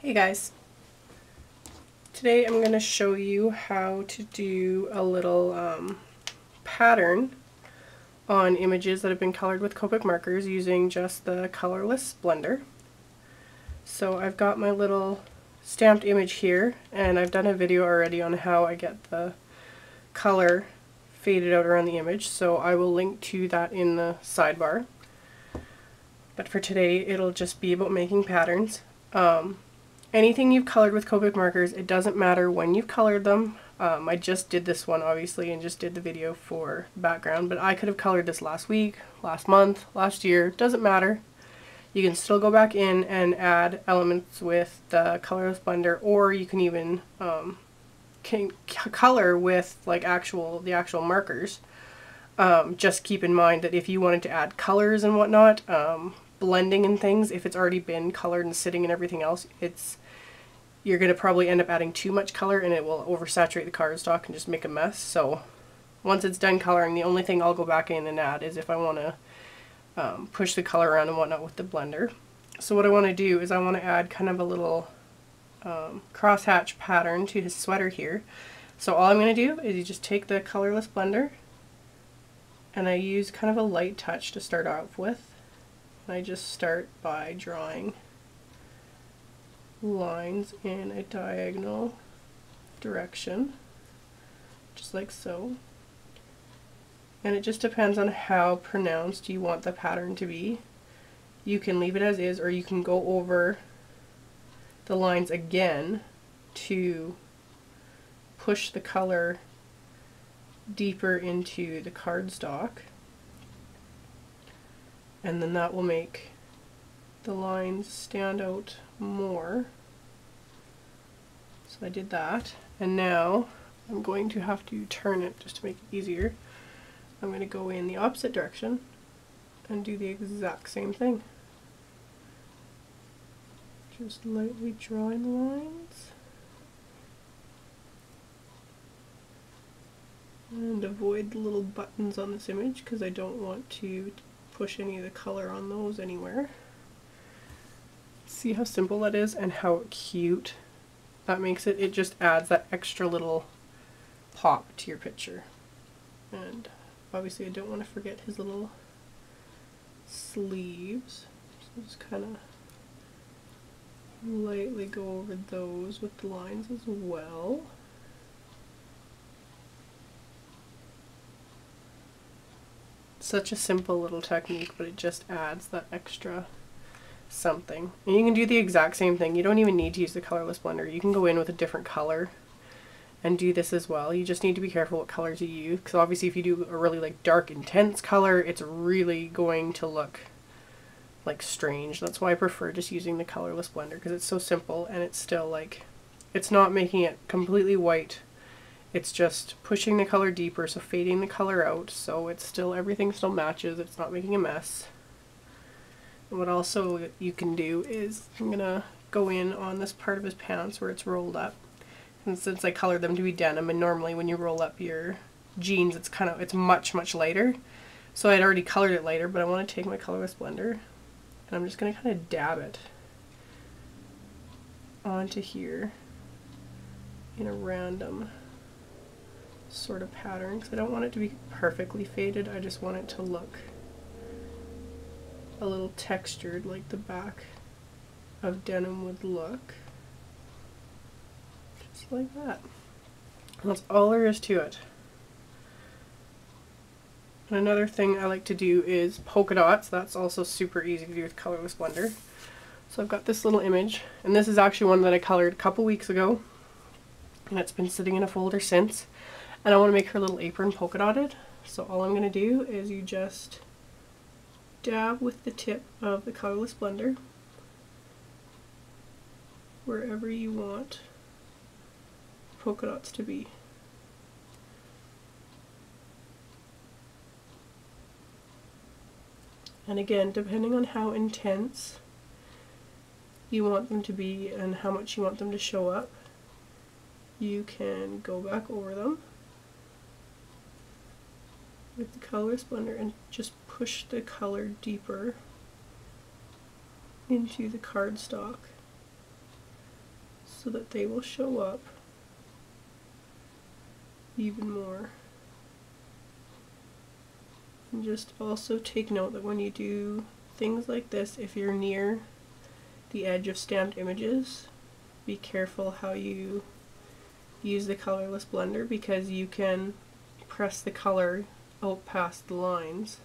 Hey guys, today I'm going to show you how to do a little pattern on images that have been colored with Copic markers using just the Colorless blender. So I've got my little stamped image here, and I've done a video already on how I get the color faded out around the image, so I will link to that in the sidebar. But for today it'll just be about making patterns. Anything you've colored with Copic markers, it doesn't matter when you've colored them. I just did this one obviously and just did the video for background, but I could have colored this last week, last month, last year, doesn't matter. You can still go back in and add elements with the Colorless blender, or you can even color with like the actual markers. Just keep in mind that if you wanted to add colors and whatnot, blending and things, if it's already been colored and sitting and everything else, you're going to probably end up adding too much color and it will oversaturate the cardstock and just make a mess. So once it's done coloring, the only thing I'll go back in and add is if I want to push the color around and whatnot with the blender. So what I want to do is I want to add kind of a little crosshatch pattern to his sweater here. So all I'm going to do is you just take the Colorless blender and I use kind of a light touch to start off with. I just start by drawing lines in a diagonal direction, just like so. And it just depends on how pronounced you want the pattern to be. You can leave it as is, or you can go over the lines again to push the color deeper into the cardstock, and then that will make the lines stand out more. So I did that, and now I'm going to have to turn it just to make it easier. I'm going to go in the opposite direction and do the exact same thing. Just lightly drawing the lines. And avoid the little buttons on this image because I don't want to push any of the color on those anywhere. See how simple that is and how cute that makes it? It just adds that extra little pop to your picture. And obviously I don't want to forget his little sleeves, so just kind of lightly go over those with the lines as well. Such a simple little technique, but it just adds that extra something. And you can do the exact same thing. You don't even need to use the Colorless blender. You can go in with a different color and do this as well. You just need to be careful what colors you use, because obviously if you do a really like dark intense color, it's really going to look like strange. That's why I prefer just using the Colorless blender, because it's so simple and it's still like, it's not making it completely white. It's just pushing the color deeper, so fading the color out, so it's still, everything still matches, it's not making a mess. And what also you can do is, I'm gonna go in on this part of his pants where it's rolled up. And since I colored them to be denim, and normally when you roll up your jeans, it's much lighter. So I'd already colored it lighter, but I want to take my Colorless blender, and I'm just gonna kind of dab it onto here in a random sort of pattern, because I don't want it to be perfectly faded. I just want it to look a little textured, like the back of denim would look. Just like that. And that's all there is to it. And another thing I like to do is polka dots. That's also super easy to do with Colorless blender. So I've got this little image, and this is actually one that I colored a couple weeks ago, and it's been sitting in a folder since. And I want to make her little apron polka dotted. So all I'm going to do is you just dab with the tip of the Colorless blender wherever you want polka dots to be. And again, depending on how intense you want them to be and how much you want them to show up, you can go back over them with the Colorless blender and just push the color deeper into the cardstock. so that they will show up even more. And just also take note that when you do things like this, if you're near the edge of stamped images, be careful how you use the colorless blender, because you can press the color out past the lines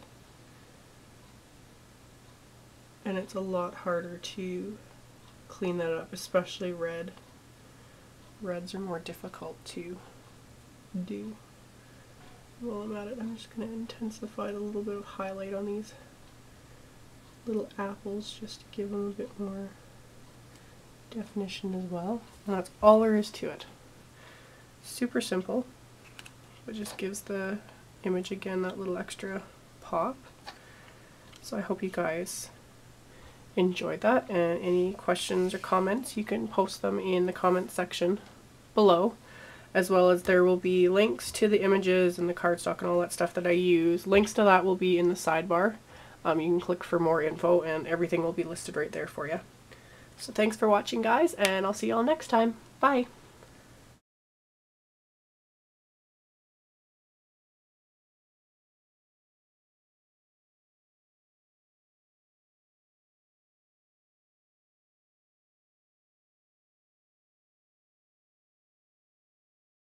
and it's a lot harder to clean that up, especially red. Reds are more difficult to do. While I'm at it, I'm just going to intensify a little bit of highlight on these little apples just to give them a bit more definition as well. And that's all there is to it. Super simple, but just gives the image again that little extra pop. So I hope you guys enjoyed that, and any questions or comments you can post them in the comment section below, as well as there will be links to the images and the cardstock and all that stuff that I use. Links to that will be in the sidebar. You can click for more info and everything will be listed right there for you. So thanks for watching, guys, and I'll see y'all next time. Bye!